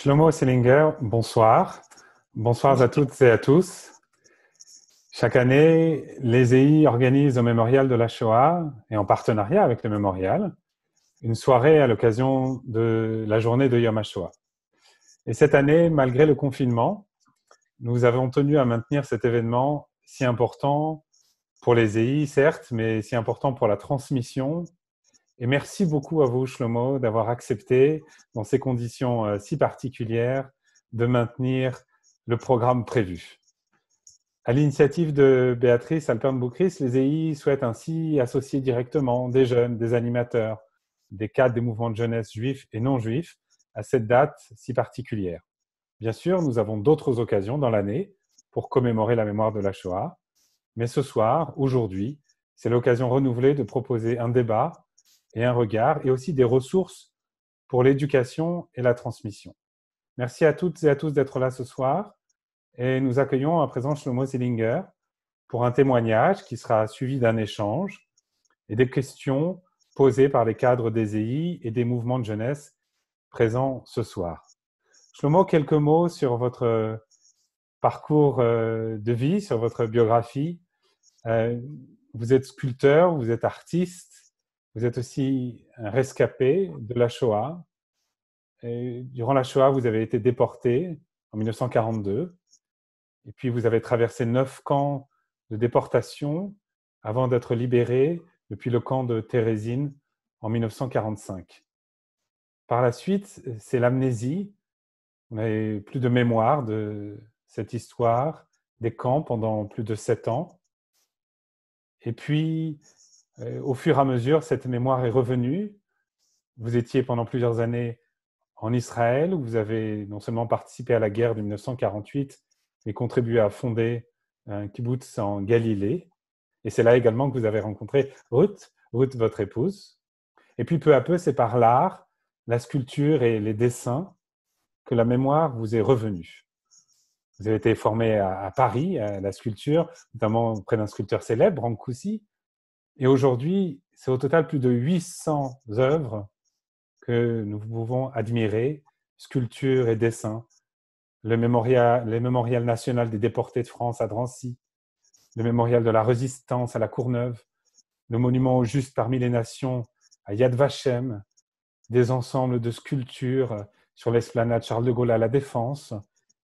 Shlomo Selinger, bonsoir. Bonsoir à toutes et à tous. Chaque année, les EI organisent au Mémorial de la Shoah, et en partenariat avec le Mémorial, une soirée à l'occasion de la journée de Yom HaShoah. Et cette année, malgré le confinement, nous avons tenu à maintenir cet événement si important pour les EI, certes, mais si important pour la transmission. Et merci beaucoup à vous, Shlomo, d'avoir accepté, dans ces conditions si particulières, de maintenir le programme prévu. À l'initiative de Béatrice Alpern-Boucris, les EI souhaitent ainsi associer directement des jeunes, des animateurs, des cadres des mouvements de jeunesse juifs et non juifs à cette date si particulière. Bien sûr, nous avons d'autres occasions dans l'année pour commémorer la mémoire de la Shoah, mais ce soir, aujourd'hui, c'est l'occasion renouvelée de proposer un débat et un regard, et aussi des ressources pour l'éducation et la transmission. Merci à toutes et à tous d'être là ce soir, et nous accueillons à présent Shlomo Selinger pour un témoignage qui sera suivi d'un échange et des questions posées par les cadres des EI et des mouvements de jeunesse présents ce soir. Shlomo, quelques mots sur votre parcours de vie, sur votre biographie. Vous êtes sculpteur, vous êtes artiste, vous êtes aussi un rescapé de la Shoah. Et durant la Shoah, vous avez été déporté en 1942. Et puis, vous avez traversé 9 camps de déportation avant d'être libéré depuis le camp de Térésine en 1945. Par la suite, c'est l'amnésie. On n'avait plus de mémoire de cette histoire des camps pendant plus de 7 ans. Et puis, au fur et à mesure, cette mémoire est revenue. Vous étiez pendant plusieurs années en Israël, où vous avez non seulement participé à la guerre de 1948, mais contribué à fonder un kibbutz en Galilée. Et c'est là également que vous avez rencontré Ruth, votre épouse. Et puis peu à peu, c'est par l'art, la sculpture et les dessins que la mémoire vous est revenue. Vous avez été formé à Paris, à la sculpture, notamment auprès d'un sculpteur célèbre, Brancusi. Et aujourd'hui, c'est au total plus de 800 œuvres que nous pouvons admirer, sculptures et dessins. Le mémorial national des déportés de France à Drancy, le mémorial de la Résistance à la Courneuve, le monument au juste parmi les nations à Yad Vashem, des ensembles de sculptures sur l'esplanade Charles de Gaulle à la Défense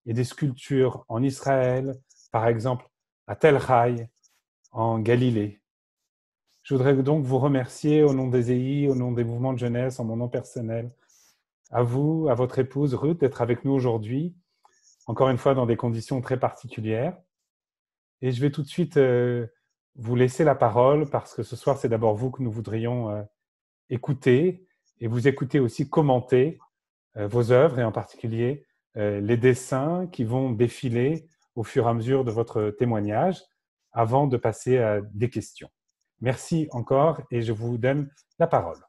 et des sculptures en Israël, par exemple à Tel Haï, en Galilée. Je voudrais donc vous remercier au nom des EI, au nom des mouvements de jeunesse, en mon nom personnel, à vous, à votre épouse Ruth, d'être avec nous aujourd'hui, encore une fois dans des conditions très particulières. Et je vais tout de suite vous laisser la parole parce que ce soir, c'est d'abord vous que nous voudrions écouter et vous écouter aussi commenter vos œuvres et en particulier les dessins qui vont défiler au fur et à mesure de votre témoignage avant de passer à des questions. Merci encore et je vous donne la parole.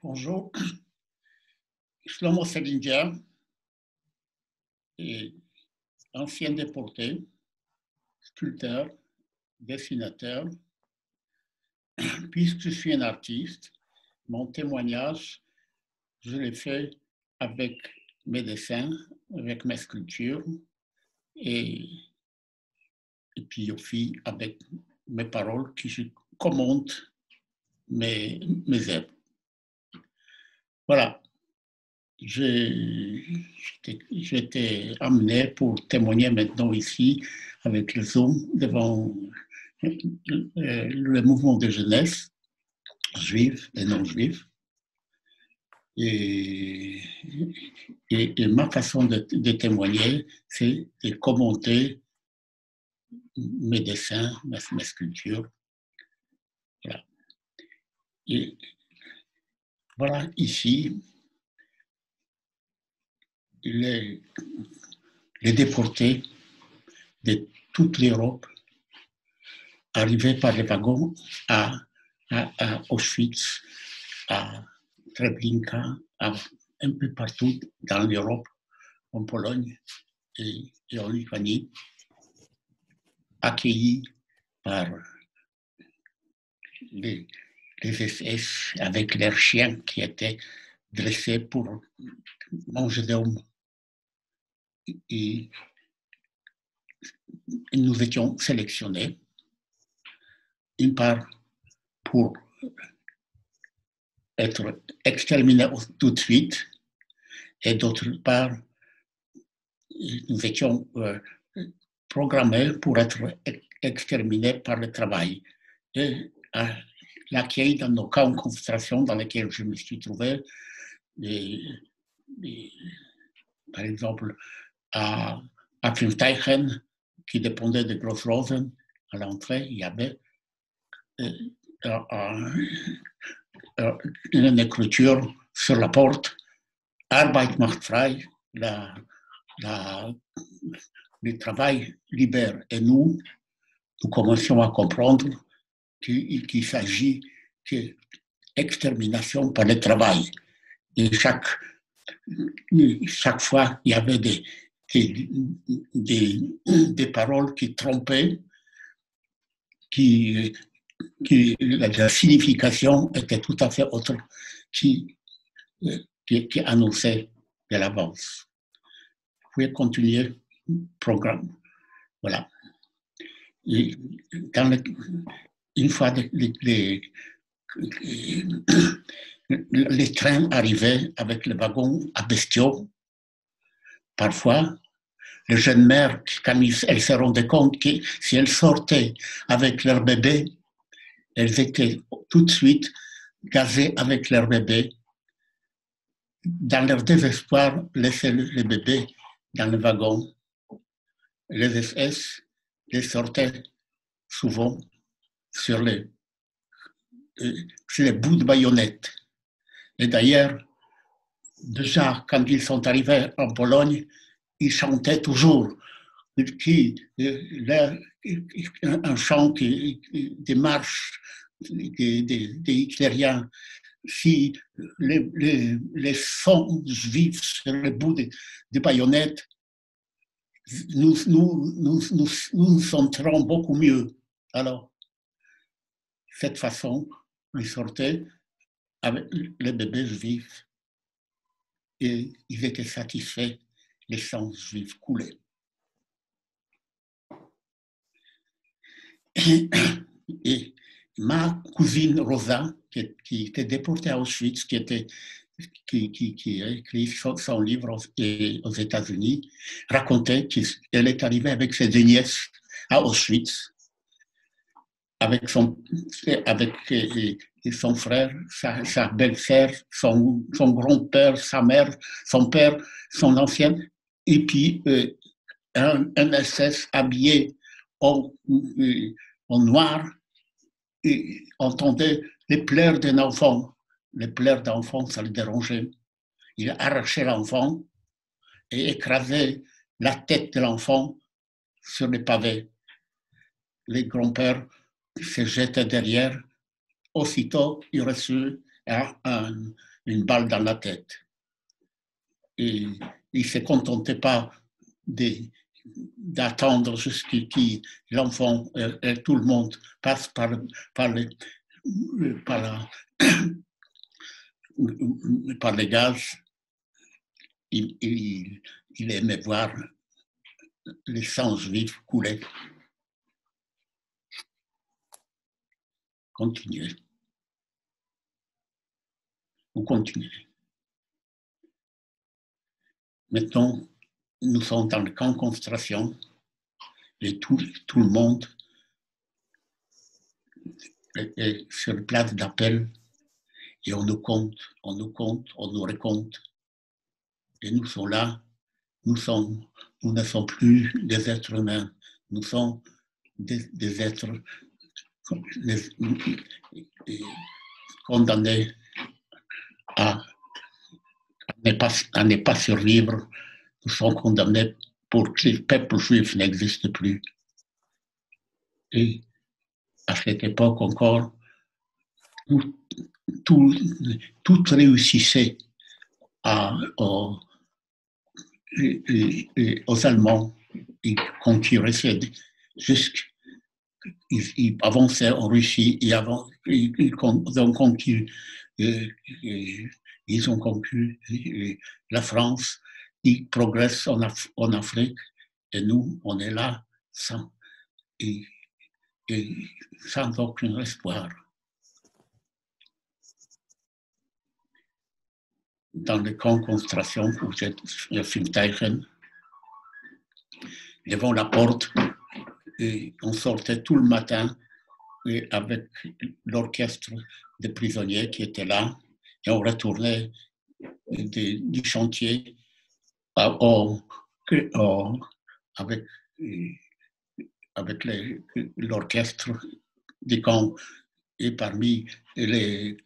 Bonjour, Shlomo Selinger, ancien déporté, sculpteur, dessinateur. Puisque je suis un artiste, mon témoignage, je l'ai fait avec mes dessins, avec mes sculptures et puis aussi avec mes paroles qui je commente mes œuvres. Voilà. J'étais amené pour témoigner maintenant ici avec le Zoom devant le mouvement de jeunesse juif et non juif. Et ma façon de témoigner, c'est de commenter mes dessins, mes sculptures. Voilà. Et voilà ici les déportés de toute l'Europe arrivés par les wagons à Auschwitz, à Treblinka, un peu partout dans l'Europe, en Pologne et en Lituanie, accueillis par les SS avec leurs chiens qui étaient dressés pour manger d'hommes. Et nous étions sélectionnés, une part pour être exterminés tout de suite, et d'autre part, nous étions programmés pour être exterminés par le travail. Et l'accueil dans nos camps de concentration dans lesquels je me suis trouvé, par exemple, à Pfilteichen, qui dépendait de Gross-Rosen, à l'entrée, il y avait une écriture sur la porte, Arbeit macht frei, le travail libère. Et nous commencions à comprendre qu'il s'agit d'extermination par le travail. Et chaque fois, il y avait des paroles qui trompaient, la signification était tout à fait autre, qui annonçait de l'avance. Vous pouvez continuer le programme. Voilà. Et une fois les trains arrivaient avec le wagon à bestiaux, parfois, les jeunes mères, quand elles se rendaient compte que si elles sortaient avec leur bébé, elles étaient tout de suite gazées avec leur bébé. Dans leur désespoir, laissaient le bébé dans le wagon. Les SS les sortaient souvent sur les bouts de baïonnette. Et d'ailleurs, déjà, quand ils sont arrivés en Pologne, ils chantaient toujours un chant des marches des hitlériens. Si les sons vivent sur le bout des baïonnettes, nous nous sentirons beaucoup mieux. Alors, de cette façon, ils sortaient avec les bébés juifs et ils étaient satisfaits, les sangs juifs coulaient. Et ma cousine Rosa, qui était déportée à Auschwitz, qui a écrit son livre aux États-Unis, racontait qu'elle est arrivée avec ses deux nièces à Auschwitz, avec son frère, sa belle-sœur, son grand-père, sa mère, son père, son ancien, et puis un SS habillé en noir, et entendait les pleurs d'un enfant. Les pleurs d'enfant, ça le dérangeait. Il arrachait l'enfant et écrasait la tête de l'enfant sur les pavés. Les grands-pères se jetaient derrière. Aussitôt, il reçut une balle dans la tête. Et il ne se contentait pas d'attendre jusqu'à ce que l'enfant et tout le monde passe par les gaz. Il aimait voir les sangs juifs couler. Continuez. Vous continuez. Maintenant, nous sommes dans le camp de concentration et tout le monde est sur le place d'appel et on nous compte, on nous raconte. Et nous sommes là, nous ne sommes plus des êtres humains, nous sommes des êtres condamnés à ne pas survivre. Nous sommes condamnés pour que le peuple juif n'existe plus. Et à cette époque encore, tout réussissait aux Allemands. Ils conquérissaient ils avançaient en Russie, ils ont conquis Ils ont conclu, la France, ils progressent en Afrique et nous, on est là sans, et sans aucun espoir. Dans les camps de concentration où je suis devant la porte, et on sortait tout le matin et avec l'orchestre des prisonniers qui était là, et on retournait du chantier avec, avec l'orchestre des camps. Et parmi les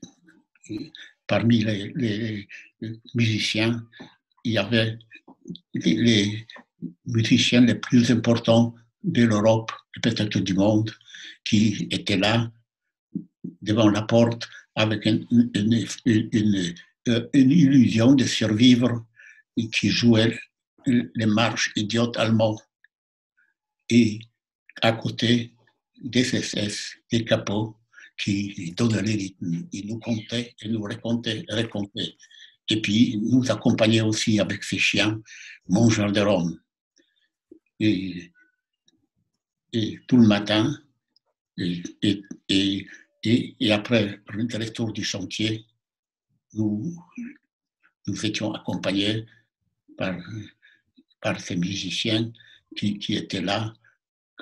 musiciens, il y avait les musiciens les plus importants de l'Europe et peut-être du monde qui étaient là devant la porte avec une illusion de survivre et qui jouaient les marches idiotes allemands. Et à côté des SS, des capots qui donnaient les rythmes, ils nous comptaient et nous racontaient. Et puis nous accompagnaient aussi avec ces chiens, mangeurs de rhum. Et tout le matin, et après le retour du chantier, nous étions accompagnés par ces musiciens qui étaient là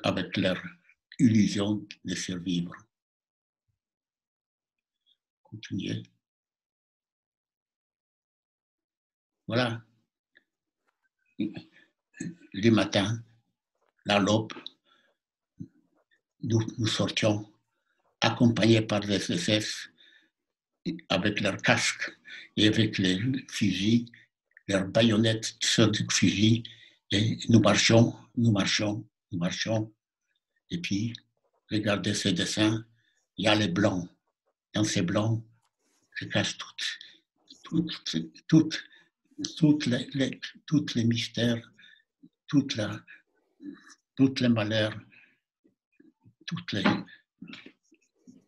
avec leur illusion de survivre. Continuez. Voilà. Le matin, la l'aube, nous sortions accompagnés par les SS avec leurs casques et avec les fusils, leurs baïonnettes sur les fusils, et nous marchions. Et puis, regardez ces dessins, il y a les blancs. Dans ces blancs se cachent toutes les mystères, tous les malheurs,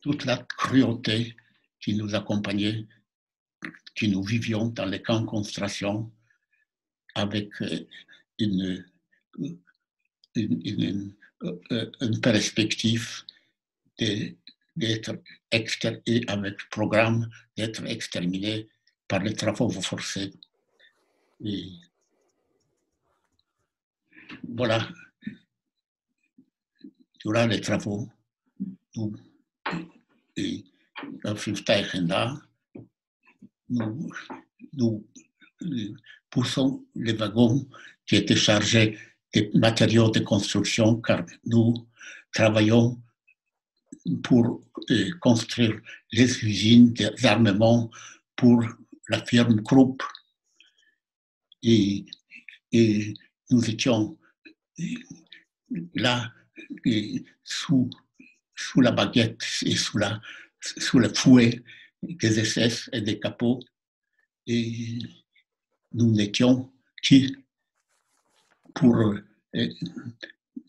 toute la cruauté qui nous accompagnait, qui nous vivions dans les camps de concentration avec une perspective d'être et avec le programme d'être exterminé par les travaux forcés. Et voilà, durant les travaux, nous poussons les wagons qui étaient chargés de matériaux de construction, car nous travaillons pour construire les usines d'armement pour la firme Krupp. Et nous étions là sous la baguette et sous le fouet des SS et des capots. Et nous n'étions qui pour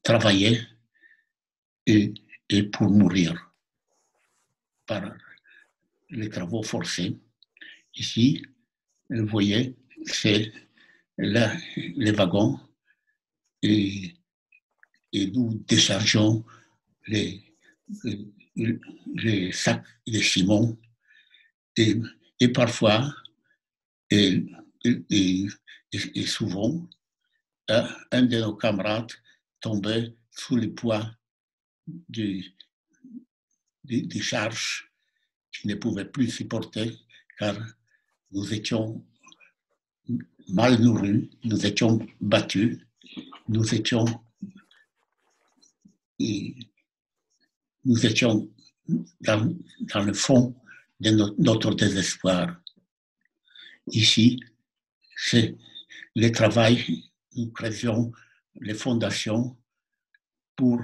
travailler et pour mourir par les travaux forcés. Ici, vous voyez, c'est là les wagons et nous déchargeons les sacs de ciment et parfois et souvent un de nos camarades tombait sous le poids des charges qu'il ne pouvait plus supporter car nous étions mal nourris, nous étions battus, nous étions dans le fond de notre désespoir. Ici, c'est le travail, nous créons les fondations pour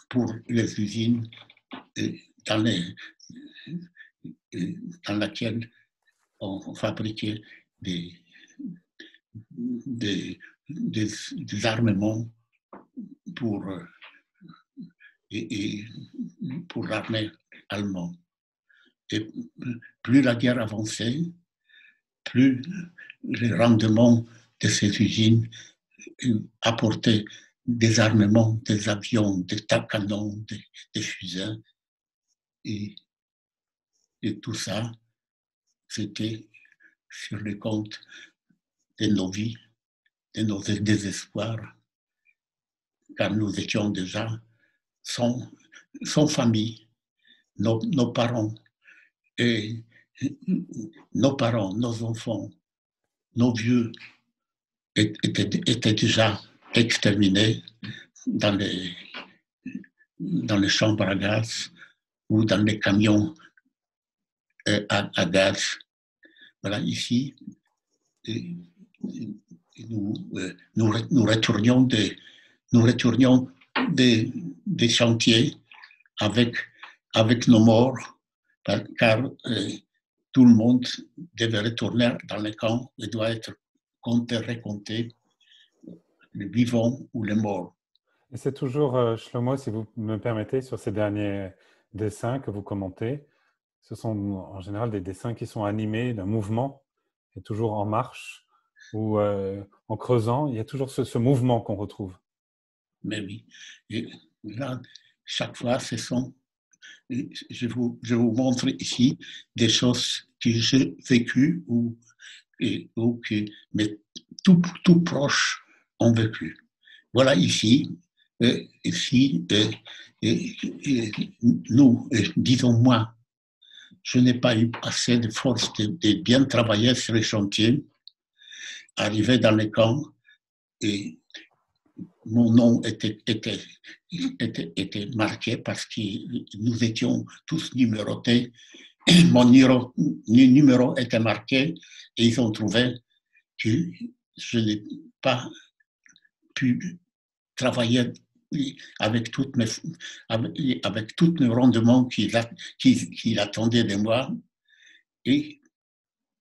pour les usines dans laquelle on fabriquait des armements pour l'armée allemande. Et plus la guerre avançait, plus les rendements de ces usines apportaient des armements, des avions, des canons, des fusils. Et, et tout ça, c'était sur le compte de nos vies, de nos désespoirs, car nous étions déjà sans famille, nos parents, et nos parents, nos enfants, nos vieux étaient déjà exterminés dans les chambres à gaz ou dans les camions à gaz. Voilà, ici, nous retournions des chantiers avec nos morts, car tout le monde devait retourner dans les camps et doit être compté, récompté, les vivants ou les morts. Et c'est toujours, Shlomo, si vous me permettez, sur ces derniers dessins que vous commentez, ce sont en général des dessins qui sont animés d'un mouvement, et toujours en marche, ou en creusant, il y a toujours ce mouvement qu'on retrouve. Mais oui, et là, chaque fois, je vous montre ici des choses que j'ai vécues ou que mes tout proches ont vécu. Voilà ici, nous, disons moi, je n'ai pas eu assez de force de bien travailler sur les chantiers, arrivé dans les camps, et mon nom était marqué parce que nous étions tous numérotés. Mon numéro était marqué et ils ont trouvé que je n'ai pas pu travailler avec tous mes rendements qu'ils attendaient de moi. Et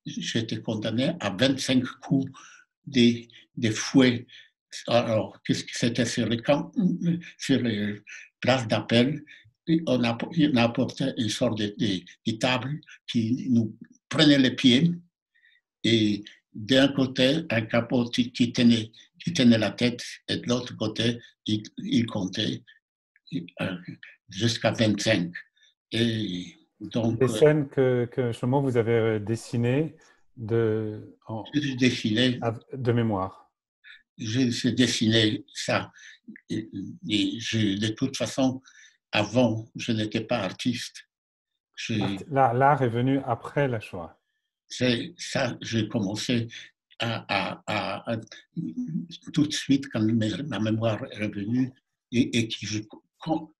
j'ai été condamné à 25 coups des fouets. Alors, qu'est-ce que c'était sur les camps, sur les places d'appel? On a apporté une sorte de table qui nous prenait les pieds et d'un côté, un capot qui tenait la tête et de l'autre côté, il comptait jusqu'à 25. Et donc, Des scènes que Shlomo, vous avez dessinées j'ai dessiné, de mémoire. j'ai dessiné ça. Et de toute façon, avant, je n'étais pas artiste. L'art est venu après la Shoah. C'est ça, j'ai commencé tout de suite quand ma mémoire est revenue et que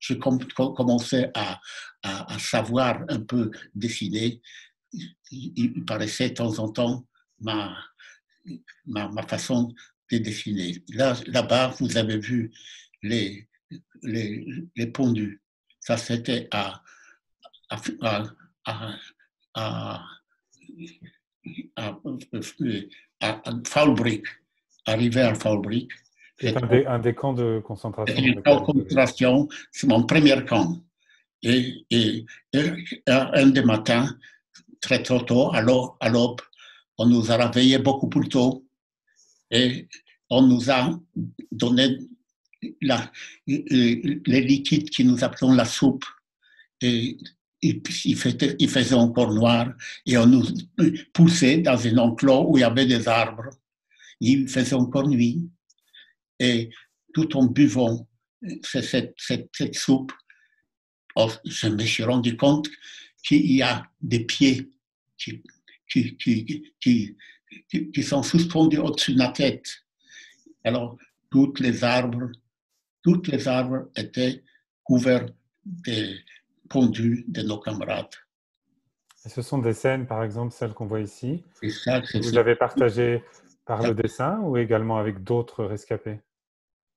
je commençais à savoir un peu dessiner. Il paraissait de temps en temps ma façon de dessiner. Là-bas, vous avez vu les, les pondus. Ça, c'était à, à, à, à Fallbrick, arrivé à Fallbrick. C'est un des camps de concentration dans Une lequel vous avez. concentration, c'est mon premier camp. Et un des matins, très tôt, à l'aube, on nous a réveillés beaucoup plus tôt et on nous a donné les liquides qui nous appelons la soupe. Et il faisait encore noir et on nous poussait dans un enclos où il y avait des arbres. Il faisait encore nuit et tout en buvant cette soupe, je me suis rendu compte qu'il y a des pieds qui sont suspendus au-dessus de la tête. Alors, toutes les arbres étaient couverts des pondus de nos camarades. Et ce sont des scènes, par exemple, celles qu'on voit ici, Et ça, que vous avez partagées par le dessin ou également avec d'autres rescapés?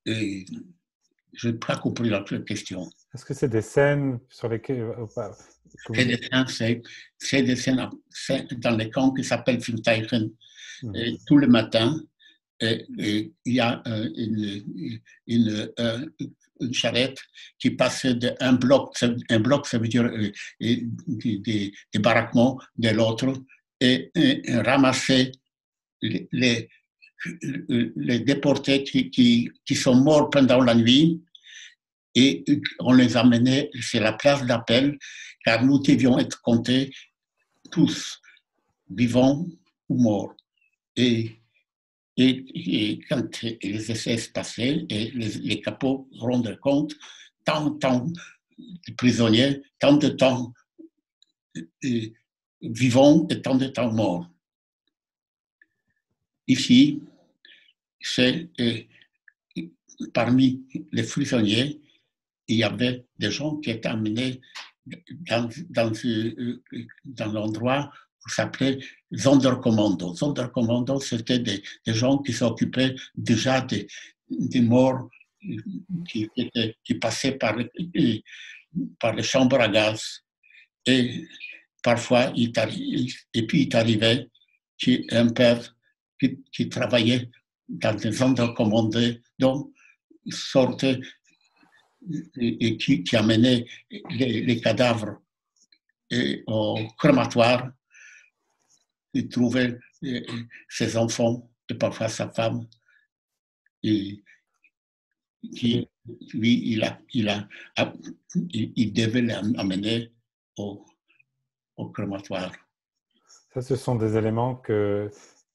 et je n'ai pas compris la question. Est-ce que c'est des scènes sur lesquelles Ces dessins, c'est des scènes dans les camps qui s'appellent Finkteichen. Tous les matins, il y a une charrette qui passait d'un bloc, un bloc ça veut dire des baraquements de l'autre, et ramasser les déportés qui sont morts pendant la nuit, et on les amenait sur la place d'appel, car nous devions être comptés tous, vivants ou morts. Et quand les essais se passaient, et les capots rendaient compte, tant de prisonniers, tant de temps vivants et tant de temps morts. Ici, c'est parmi les prisonniers, il y avait des gens qui étaient amenés dans l'endroit qui s'appelait Sonderkommando. Sonderkommando, c'était des gens qui s'occupaient déjà des morts qui passaient par les chambres à gaz. Et parfois, il arrivait qu'un père qui travaillait dans des Sonderkommando, donc sortait et qui amenait les cadavres au crématoire. Il trouvait ses enfants et parfois sa femme, et qui, lui, il devait l'amener au crématoire. Ça, ce sont des éléments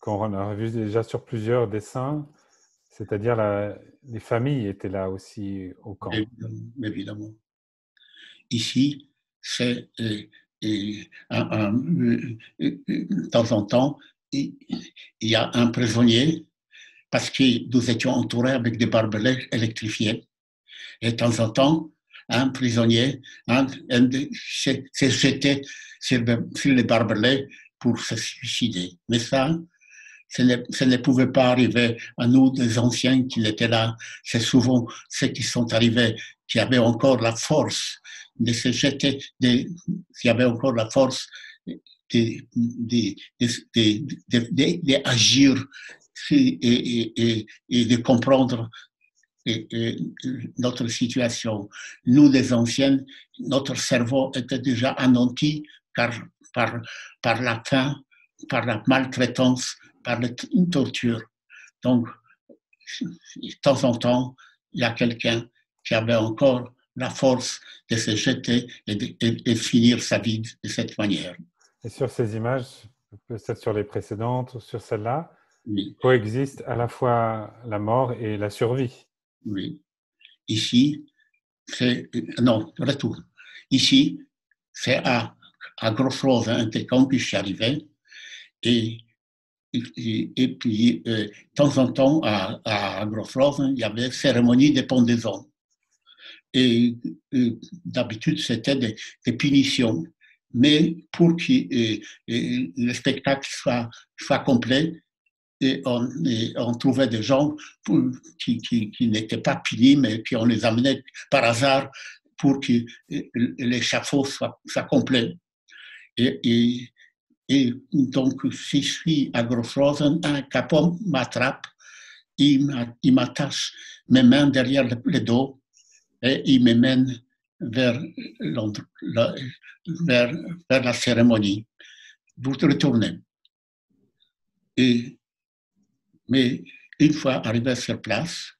qu'on a vus déjà sur plusieurs dessins, c'est-à-dire les familles étaient là aussi au camp. Évidemment. Ici, c'est de temps en temps, il y a un prisonnier, parce que nous étions entourés avec des barbelés électrifiés. Et de temps en temps, un prisonnier s'est jeté sur les barbelés pour se suicider. Mais ça ne pouvait pas arriver à nous, des anciens qui étaient là. C'est souvent ceux qui sont arrivés, qui avaient encore la force de se jeter, qui avaient encore la force d'agir et de comprendre notre situation. Nous, les anciens, notre cerveau était déjà anéanti car par la faim, par la maltraitance, par la torture. Donc, de temps en temps, il y a quelqu'un qui avait encore la force de se jeter et de finir sa vie de cette manière. Et sur ces images, peut-être sur les précédentes ou sur celle-là, oui. Coexiste à la fois la mort et la survie. Oui. Ici, c'est... Non, retour. Ici, c'est à Grosse-Rose, un des camps que je suis arrivé, et puis, de temps en temps, à Grosse-Rose, il y avait cérémonie de pendaison. Et d'habitude, c'était des punitions. Mais pour que le spectacle soit complet, et on trouvait des gens qui n'étaient pas punis, mais qu'on les amenait par hasard pour que l'échafaud soit complet. Et donc, si je suis à Grosse-Rosen, un capot m'attrape, il m'attache mes mains derrière le dos et il me mène vers la cérémonie. Vous retournez. Mais une fois arrivé sur place,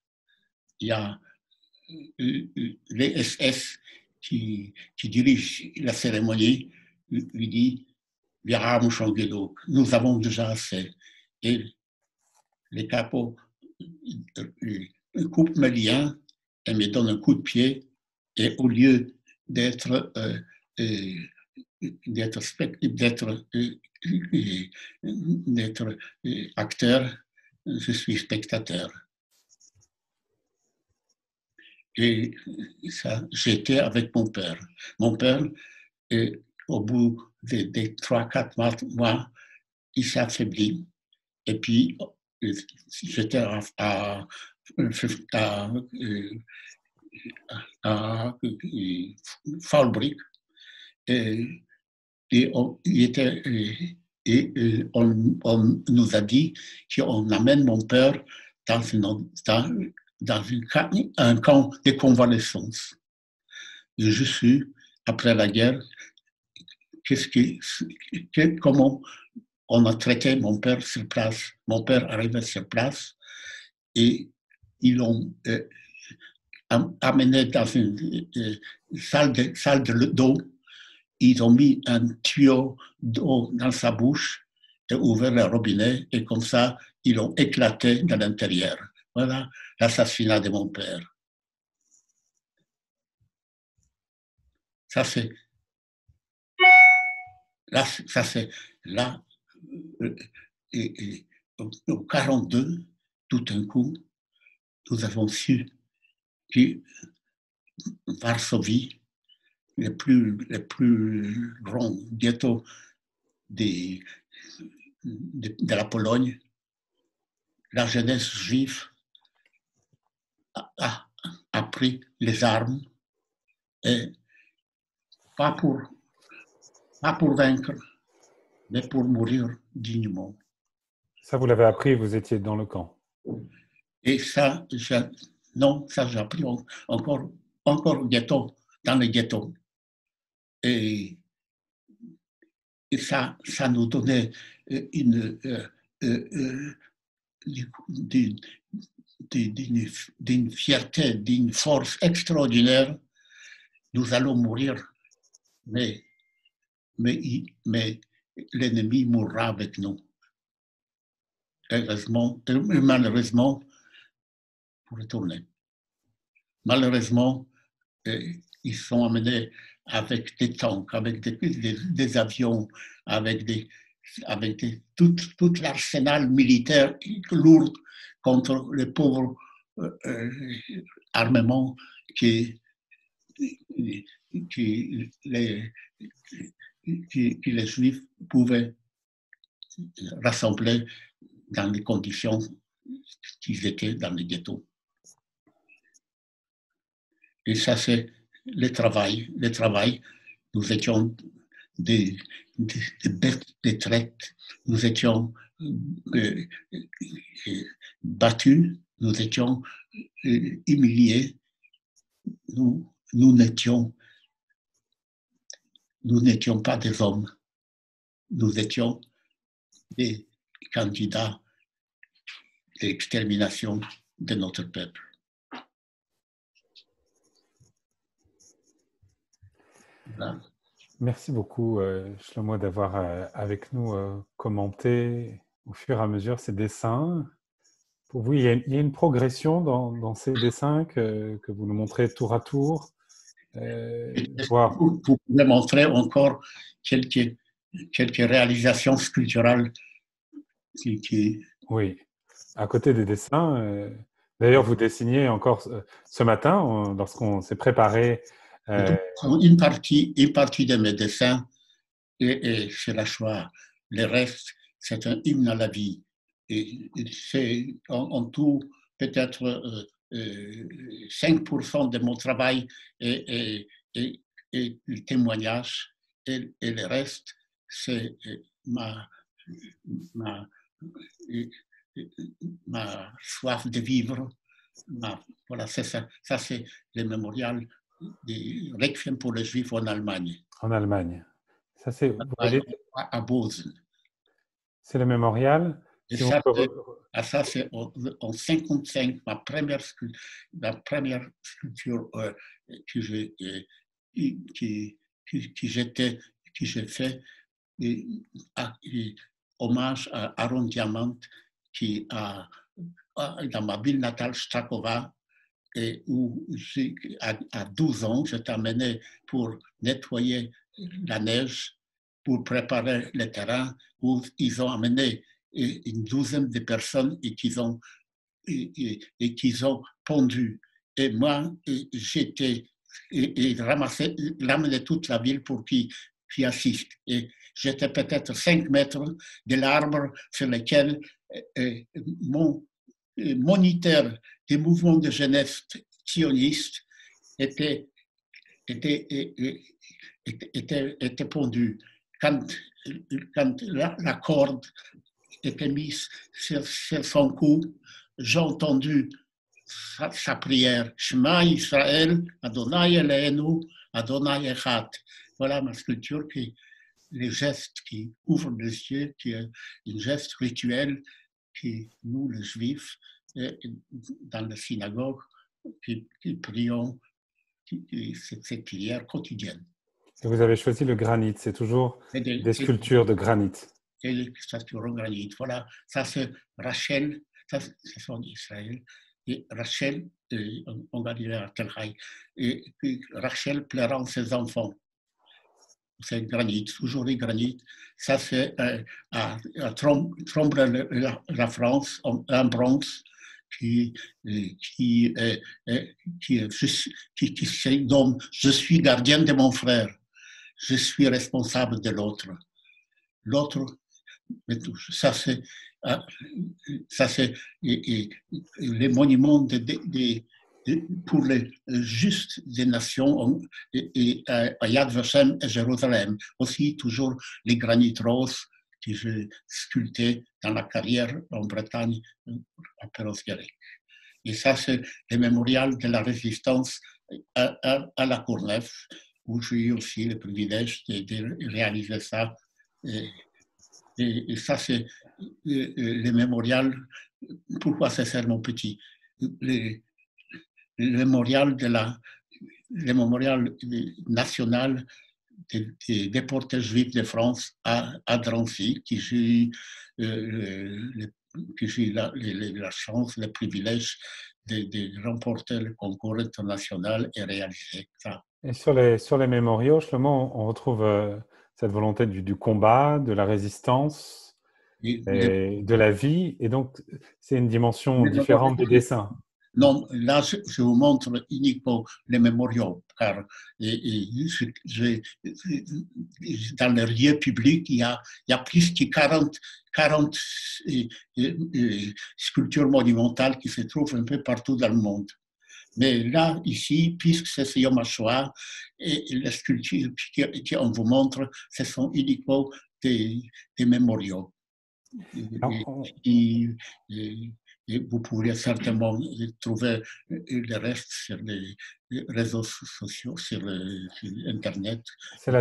il y a les SS qui dirigent la cérémonie, lui dit wir haben schon genug, nous avons déjà assez. Et les capots coupent mes liens et me donnent un coup de pied. Et au lieu d'être acteur, je suis spectateur. Et ça, j'étais avec mon père. Mon père, au bout des 3-4 mois, il s'est affaibli. Et puis, j'étais à Fallbrick. Et il était Et on nous a dit qu'on amène mon père dans un camp de convalescence. Et je suis, après la guerre, comment on a traité mon père sur place. Mon père arrivait sur place et ils l'ont amené dans une salle d'eau. Ils ont mis un tuyau d'eau dans sa bouche et ouvert le robinet et comme ça, ils l'ont éclaté de l'intérieur. Voilà l'assassinat de mon père. Ça, c'est là, et au 42, tout d'un coup, nous avons su que Varsovie, le plus grand ghetto de la Pologne, la jeunesse juive a pris les armes et pas pour vaincre, mais pour mourir dignement. Ça, vous l'avez appris, vous étiez dans le camp. Et ça, j'ai appris encore au ghetto, dans le ghetto. Et ça nous donnait d'une fierté, d'une force extraordinaire. Nous allons mourir, mais l'ennemi mourra avec nous. Heureusement, malheureusement, pour retourner. Malheureusement, ils sont amenés avec des tanks, avec des avions, avec tout l'arsenal militaire lourd contre les pauvres armements que les Juifs pouvaient rassembler dans les conditions qu'ils étaient dans les ghettos. Et ça, c'est le travail. Le travail, nous étions des bêtes de traite, nous étions battus, nous étions humiliés, nous n'étions pas des hommes, nous étions des candidats de l'extermination de notre peuple. Voilà. Merci beaucoup, Shlomo, d'avoir avec nous commenté au fur et à mesure ces dessins. Pour vous, il y a une progression dans ces dessins que vous nous montrez tour à tour. Vous pouvez montrer encore quelques réalisations sculpturales. Oui, à côté des dessins. D'ailleurs, vous dessiniez encore ce matin, lorsqu'on s'est préparé. Une partie de mes dessins et c'est la Shoah. Le reste, c'est un hymne à la vie. Et c'est en tout peut-être 5% de mon travail et le témoignage. Et le reste, c'est ma soif de vivre. Voilà, c'est ça. Ça, c'est le mémorial du Requiem pour les Juifs en Allemagne. En Allemagne. Ça, c'est à Bozen. C'est le mémorial. Et ça, c'est en 55, ma première sculpture que j'ai fait hommage à Aaron Diamant qui dans ma ville natale Strakova et où à 12 ans j'étais amené pour nettoyer la neige, pour préparer le terrain, où ils ont amené une douzaine de personnes et qu'ils ont pondu. Et moi, j'étais ramené toute la ville pour qu'ils assistent. Et j'étais peut-être 5 mètres de l'arbre sur lequel mon moniteur des mouvements de jeunesse sionistes était pondu. quand, quand la corde était mise sur son cou, j'ai entendu sa prière. Shema Israël, Adonai Eloheinu, Adonai Echad. Voilà ma sculpture qui les gestes qui ouvrent les yeux, qui est un geste rituel qui, nous, les Juifs, dans la synagogue, qui prions cette prière quotidienne. Et vous avez choisi le granit, c'est toujours des sculptures de granit. C'est des sculptures en granit. Voilà, ça c'est Rachel, ça c'est son Israël, et Rachel, on va dire à Tel Haï, et puis Rachel pleurant ses enfants. C'est granit, toujours des granits. Ça, c'est à la France, en Bronx, qui donc, je suis gardien de mon frère, je suis responsable de l'autre. L'autre, ça c'est les monuments pour les justes des nations à Yad Vashem et Jérusalem. Aussi, toujours les granits roses que j'ai sculptés dans la carrière en Bretagne, à Perros-Guirec. Et ça, c'est le mémorial de la résistance à la Courneuve, où j'ai eu aussi le privilège de réaliser ça. Et ça, c'est le mémorial. Pourquoi c'est seulement petit? Le mémorial national des déportés juifs de France à Drancy, qui j'ai eu la chance, le privilège de remporter le concours international et réaliser ça. Et sur les mémoriaux, Shlomo, on retrouve cette volonté du combat, de la résistance, et de la vie. Et donc, c'est une dimension différente du dessin. Non, là, je vous montre uniquement les mémoriaux, car dans les lieux publics, il y a plus de 40 sculptures monumentales qui se trouvent un peu partout dans le monde. Mais là, ici, puisque c'est Yom HaShoah, et les sculptures qu'on vous montre, ce sont uniquement des mémoriaux. Et vous pourrez certainement trouver le reste sur les réseaux sociaux, sur Internet. C'est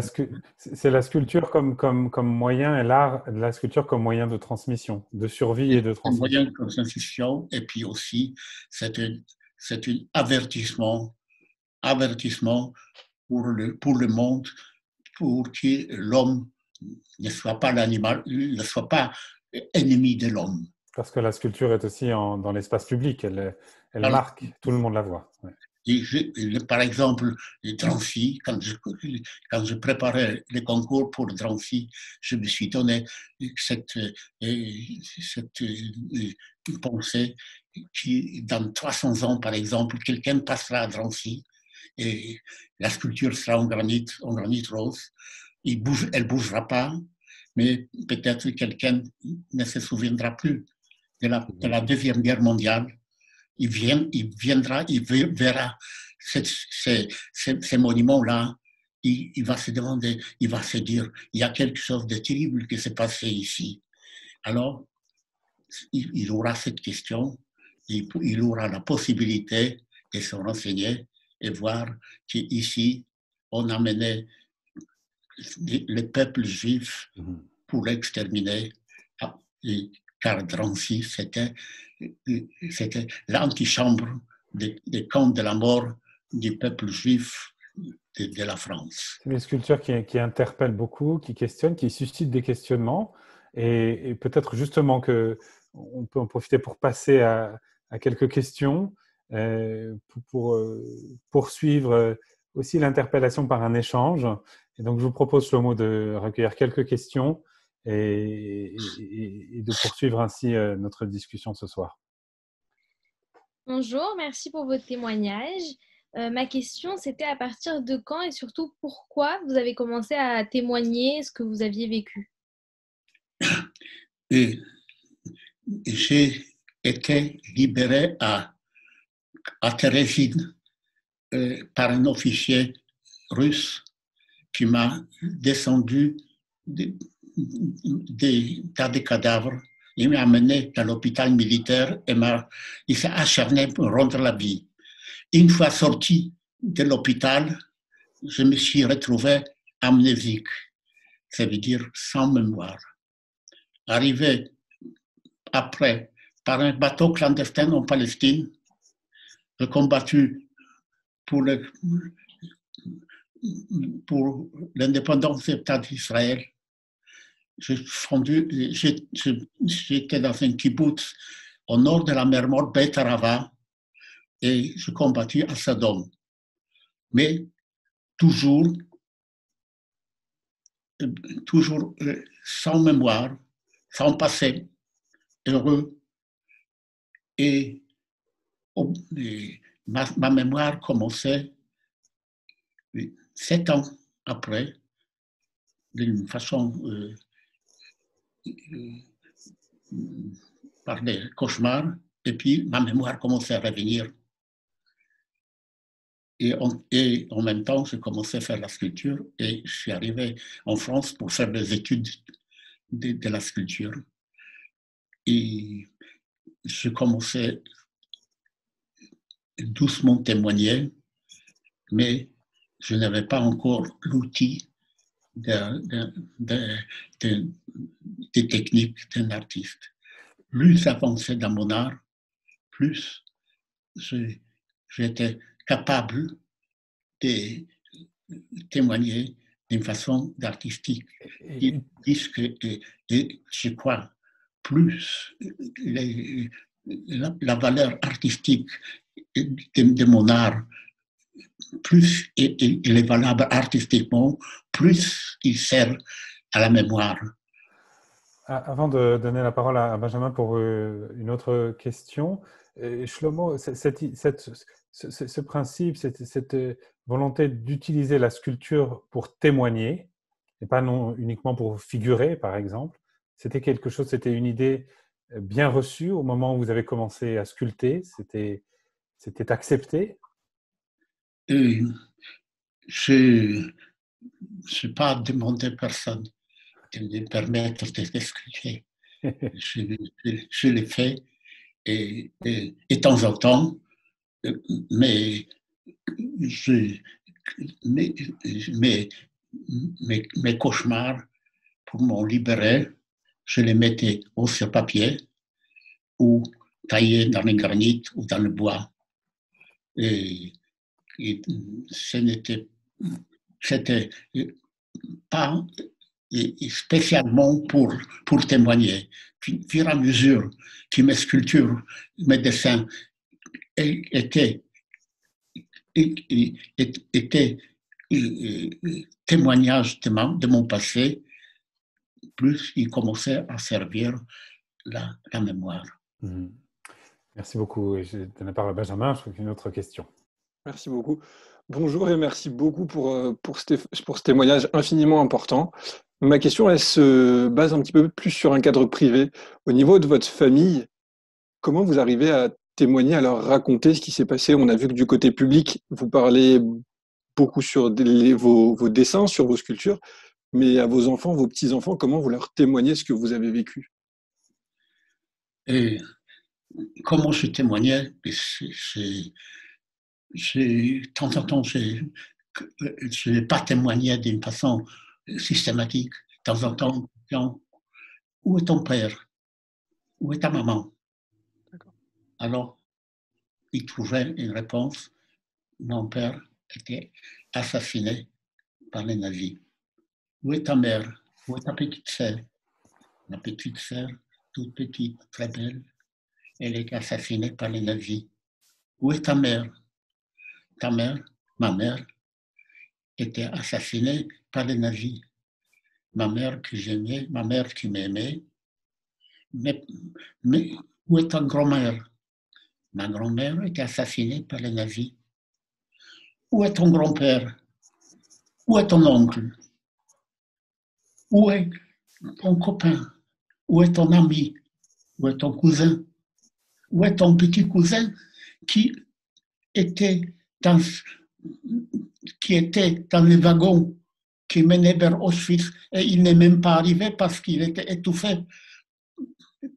la sculpture comme moyen, et l'art de la sculpture comme moyen de transmission, de survie et de transmission. Moyen de transmission, et puis aussi, c'est un avertissement pour le monde, pour que l'homme ne soit pas l'animal, ne soit pas ennemi de l'homme. Parce que la sculpture est aussi dans l'espace public, elle marque, tout le monde la voit. Ouais. Par exemple, Drancy, quand je préparais le concours pour Drancy, je me suis donné cette pensée qui, dans 300 ans, par exemple, quelqu'un passera à Drancy et la sculpture sera en granit rose. Elle ne bougera pas, mais peut-être quelqu'un ne se souviendra plus de la Deuxième Guerre mondiale. Il viendra, il verra ces monuments-là, il va se demander, il va se dire, il y a quelque chose de terrible qui s'est passé ici. Alors, il aura cette question, il aura la possibilité de se renseigner et voir qu'ici, on a mené le peuple juif pour l'exterminer, car Drancy, c'était l'antichambre des camps de la mort du peuple juif de la France. C'est des sculptures qui interpellent beaucoup, qui questionnent, qui suscitent des questionnements, et peut-être justement qu'on peut en profiter pour passer à quelques questions, pour poursuivre aussi l'interpellation par un échange. Et donc, je vous propose, Shlomo, de recueillir quelques questions et de poursuivre ainsi notre discussion ce soir. Bonjour, merci pour votre témoignage. Ma question, c'était à partir de quand et surtout pourquoi vous avez commencé à témoigner ce que vous aviez vécu? Et j'ai été libéré à Térésine par un officier russe qui m'a descendu dans des cadavres. Il m'a amené dans l'hôpital militaire et il s'est acharné pour rendre la vie. Une fois sorti de l'hôpital, je me suis retrouvé amnésique, ça veut dire sans mémoire. Arrivé après par un bateau clandestin en Palestine, j'ai combattu pour l'indépendance de l'État d'Israël. J'étais dans un kibbutz au nord de la mer Morte, Beit Arava, et je combattis à Sodome. Mais toujours sans mémoire, sans passé, heureux. Et ma mémoire commençait 7 ans après, d'une façon par des cauchemars, et puis ma mémoire commençait à revenir. Et en même temps, j'ai commencé à faire la sculpture et je suis arrivé en France pour faire des études de la sculpture. Et je commençais doucement à témoigner, mais je n'avais pas encore l'outil des techniques d'un artiste. Plus j'avançais dans mon art, plus j'étais capable de témoigner d'une façon artistique. Ils disent que, je crois, plus la valeur artistique de mon art, plus il est valable artistiquement, plus il sert à la mémoire. Avant de donner la parole à Benjamin pour une autre question, Shlomo, ce principe, cette volonté d'utiliser la sculpture pour témoigner, et pas non uniquement pour figurer, par exemple, c'était une idée bien reçue au moment où vous avez commencé à sculpter, c'était accepté? Je n'ai pas demandé à personne de me permettre de sculpter. Je l'ai fait et de temps en temps, mes cauchemars, pour m'en libérer, je les mettais ou sur papier ou taillés dans le granit ou dans le bois. Et c'était pas spécialement pour témoigner. Puis, au fur et à mesure que mes sculptures, mes dessins étaient témoignages de mon passé, plus ils commençaient à servir la mémoire. Mmh. Merci beaucoup. Et je donne la parole à Benjamin. Je trouve qu'une autre question. Merci beaucoup. Bonjour et merci beaucoup pour ce témoignage infiniment important. Ma question, elle se base un petit peu plus sur un cadre privé. Au niveau de votre famille, comment vous arrivez à témoigner, à leur raconter ce qui s'est passé? On a vu que du côté public, vous parlez beaucoup sur vos dessins, sur vos sculptures, mais à vos enfants, vos petits-enfants, comment vous leur témoignez ce que vous avez vécu? Et comment je témoignais? De temps en temps, je n'ai pas témoigné d'une façon systématique. De temps en temps, où est ton père? Où est ta maman? Alors, il trouvait une réponse. Mon père était assassiné par les nazis. Où est ta mère? Où est ta petite sœur? Ma petite sœur, toute petite, très belle, elle est assassinée par les nazis. Où est ta mère? Ta mère, ma mère, était assassinée par les nazis. Ma mère que j'aimais, ma mère qui m'aimait. Mais où est ta grand-mère? Ma grand-mère était assassinée par les nazis. Où est ton grand-père? Où est ton oncle? Où est ton copain? Où est ton ami? Où est ton cousin? Où est ton petit cousin qui était dans les wagons qui menait vers Auschwitz et il n'est même pas arrivé parce qu'il était étouffé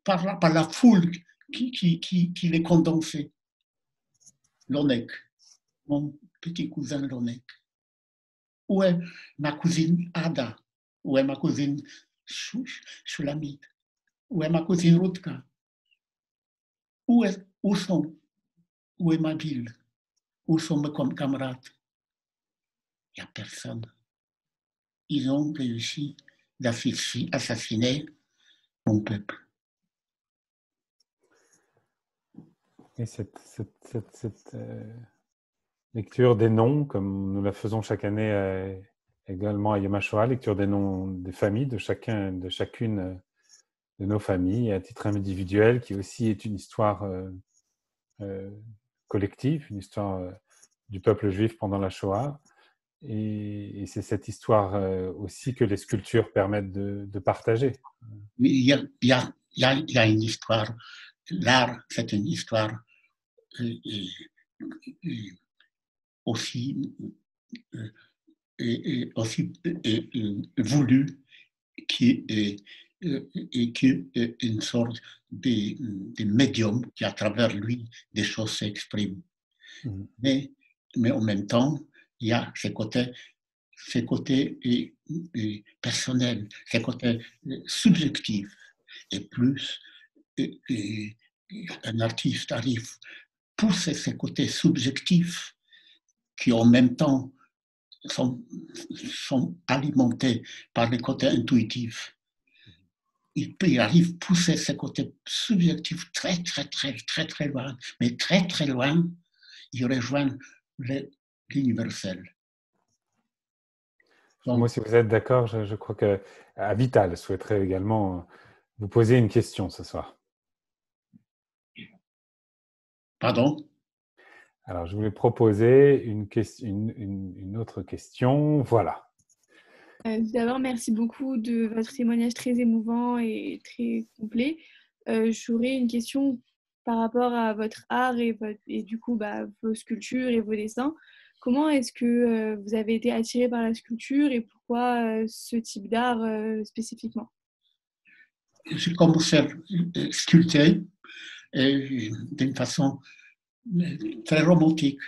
par la foule qui les condensait. Lonek, mon petit cousin Lonek. Où est ma cousine Ada? Où est ma cousine Shulamit? Où est ma cousine Rutka? Où est ma ville? Où sont mes camarades? Il n'y a personne. Ils ont réussi d'assassiner mon peuple. Et cette lecture des noms, comme nous la faisons chaque année également à Yom HaShoah, lecture des noms des familles, de chacune de nos familles, à titre individuel, qui aussi est une histoire collective, une histoire du peuple juif pendant la Shoah. Et c'est cette histoire aussi que les sculptures permettent de partager. Il y a une histoire. L'art, c'est une histoire aussi voulue qui est une sorte de médium qui, à travers lui, des choses s'expriment. Mais en même temps, il y a ces côtés personnels, ces côtés subjectifs. Et plus un artiste arrive à pousser ces côtés subjectifs qui en même temps sont alimentés par les côtés intuitifs. Il arrive à pousser ces côtés subjectifs très, très, très, très, très loin, mais très, très loin, il rejoint l'universel. Donc, moi, si vous êtes d'accord, je crois que Avital souhaiterait également vous poser une question ce soir. Pardon? Alors, je voulais proposer une autre question. Voilà. D'abord, merci beaucoup de votre témoignage très émouvant et très complet. J'aurais une question par rapport à votre art et du coup vos sculptures et vos dessins. Comment est-ce que vous avez été attiré par la sculpture et pourquoi ce type d'art spécifiquement? J'ai commencé à sculpter d'une façon très romantique.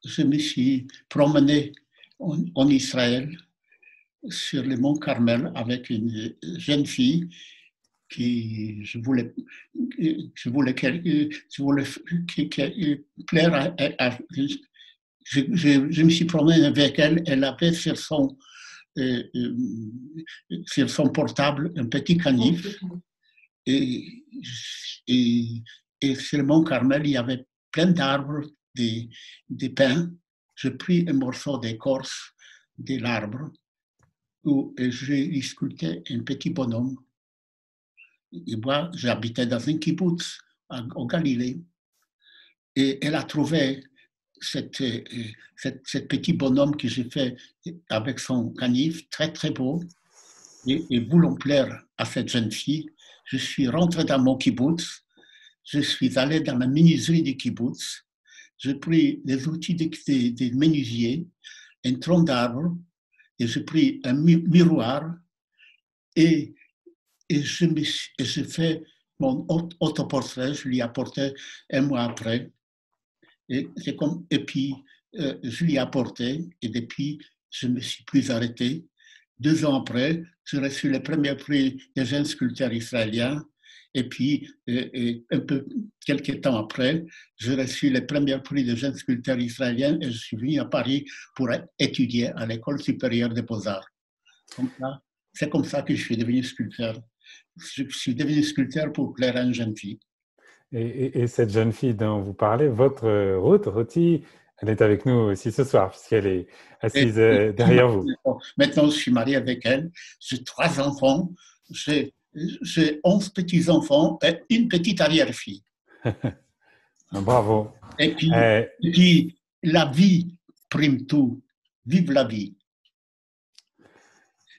Je me suis promené en Israël sur le mont Carmel avec une jeune fille qui je voulais plaire je me suis promené avec elle. Elle avait sur son portable un petit canif et sur le mont Carmel il y avait plein d'arbres, des pins. J'ai pris un morceau d'écorce de l'arbre où j'ai sculpté un petit bonhomme. Et moi, j'habitais dans un kibbutz au Galilée. Et elle a trouvé ce petit bonhomme que j'ai fait avec son canif, très très beau. Et voulant plaire à cette jeune fille, je suis rentré dans mon kibbutz. Je suis allé dans la menuiserie du kibbutz. J'ai pris les outils des menuisiers, un tronc d'arbre, et j'ai pris un miroir et j'ai fait mon autoportrait, je l'ai apporté un mois après. Et puis, je l'ai apporté et depuis, je ne me suis plus arrêté. 2 ans après, j'ai reçu le premier prix des jeunes sculpteurs israéliens. Et puis, quelques temps après, j'ai reçu le premier prix des jeunes sculpteurs israéliens et je suis venu à Paris pour étudier à l'École supérieure des beaux-arts. C'est comme ça que je suis devenu sculpteur. Je suis devenu sculpteur pour plaire à une jeune fille. Et cette jeune fille dont vous parlez, votre Ruth, Ruti, elle est avec nous aussi ce soir, puisqu'elle est assise derrière vous. Maintenant, je suis marié avec elle. J'ai 3 enfants. J'ai 11 petits-enfants et une petite arrière-fille. Bravo. Et puis, la vie prime tout. Vive la vie.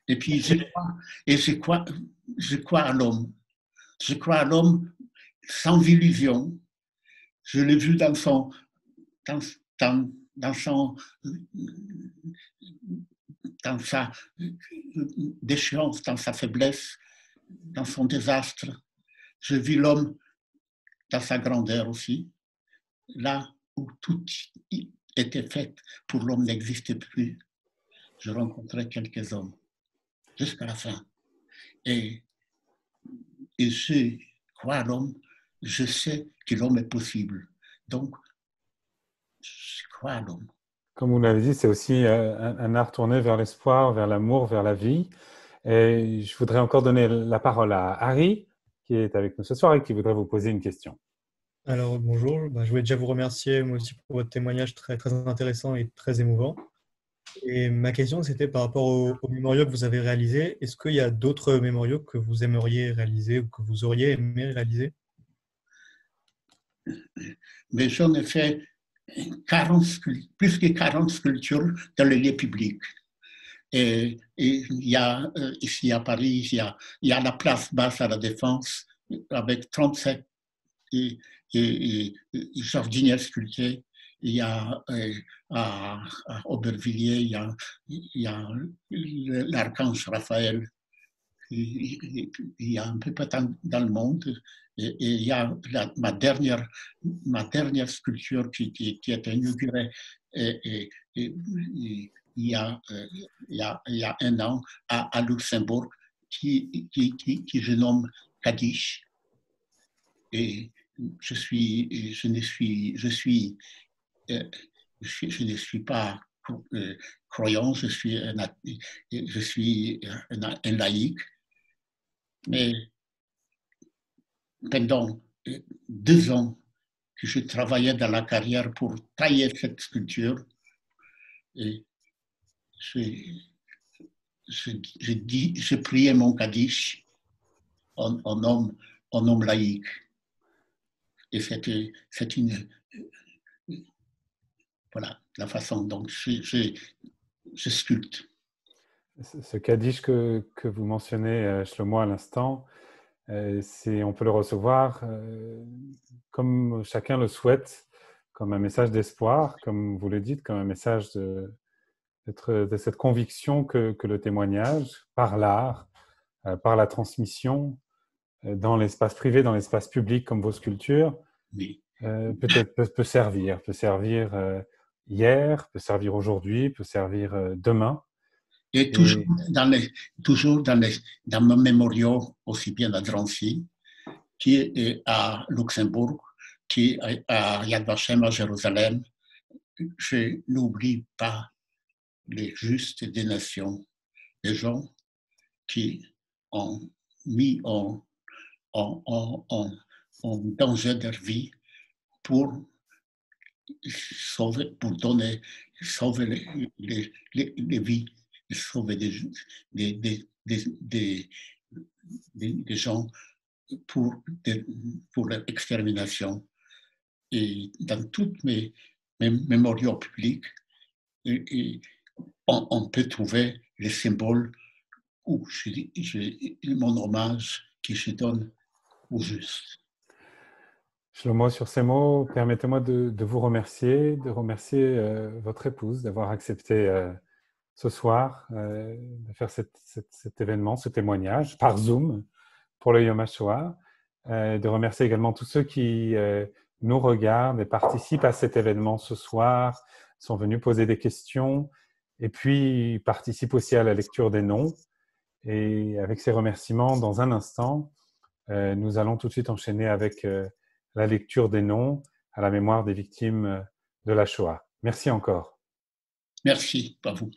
Et puis, je crois à l'homme. Je crois à l'homme sans illusion. Je l'ai vu dans dans sa déchéance, dans sa faiblesse, dans son désastre. Je vis l'homme dans sa grandeur aussi, là où tout était fait pour l'homme n'existait plus. Je rencontrais quelques hommes jusqu'à la fin. Et je crois à l'homme, je sais que l'homme est possible. Donc, je crois à l'homme. Comme vous l'avez dit, c'est aussi un art tourné vers l'espoir, vers l'amour, vers la vie. Et je voudrais encore donner la parole à Harry, qui est avec nous ce soir et qui voudrait vous poser une question. Alors, bonjour. Je voulais déjà vous remercier, moi aussi, pour votre témoignage très, très intéressant et très émouvant. Et ma question, c'était par rapport aux mémoriaux que vous avez réalisés. Est-ce qu'il y a d'autres mémoriaux que vous aimeriez réaliser ou que vous auriez aimé réaliser? Mais j'en ai fait plus que 40 sculptures dans les lieux publics. Et il y a ici à Paris, il y a la place basse à la Défense avec 37 jardinières sculptées. Il y a à Aubervilliers, il y a l'archange Raphaël. Il y a un peu partout dans le monde. Et il y a ma dernière sculpture qui est inaugurée il y a 1 an à Luxembourg qui je nomme Kadish. Et je ne suis pas croyant, je suis un laïc, mais pendant 2 ans que je travaillais dans la carrière pour tailler cette sculpture, et je priais mon Kaddish en homme laïque. Et c'est voilà la façon dont je sculpte. Ce Kaddish que vous mentionnez, Shlomo, à l'instant, on peut le recevoir comme chacun le souhaite, comme un message d'espoir, comme vous le dites, comme un message de cette conviction que le témoignage, par l'art, par la transmission, dans l'espace privé, dans l'espace public, comme vos sculptures, oui. Peut-être peut servir hier, peut servir aujourd'hui, peut servir demain. Et toujours dans mon mémorial, aussi bien à Drancy, qui est à Luxembourg, qui est à Yad Vashem à Jérusalem. Je n'oublie pas les justes des nations, les gens qui ont mis en danger leur vie pour sauver les vies, sauver des gens pour l'extermination. Et dans toutes mes mémoriaux publics, on peut trouver les symboles où mon hommage que je donne au juste. Shlomo, sur ces mots, permettez-moi de vous remercier, votre épouse d'avoir accepté ce soir de faire cet événement, ce témoignage par Zoom pour le Yom HaShoah, de remercier également tous ceux qui nous regardent et participent à cet événement ce soir, sont venus poser des questions et puis participent aussi à la lecture des noms. Et avec ces remerciements, dans un instant, nous allons tout de suite enchaîner avec la lecture des noms à la mémoire des victimes de la Shoah. Merci encore. Merci, à vous.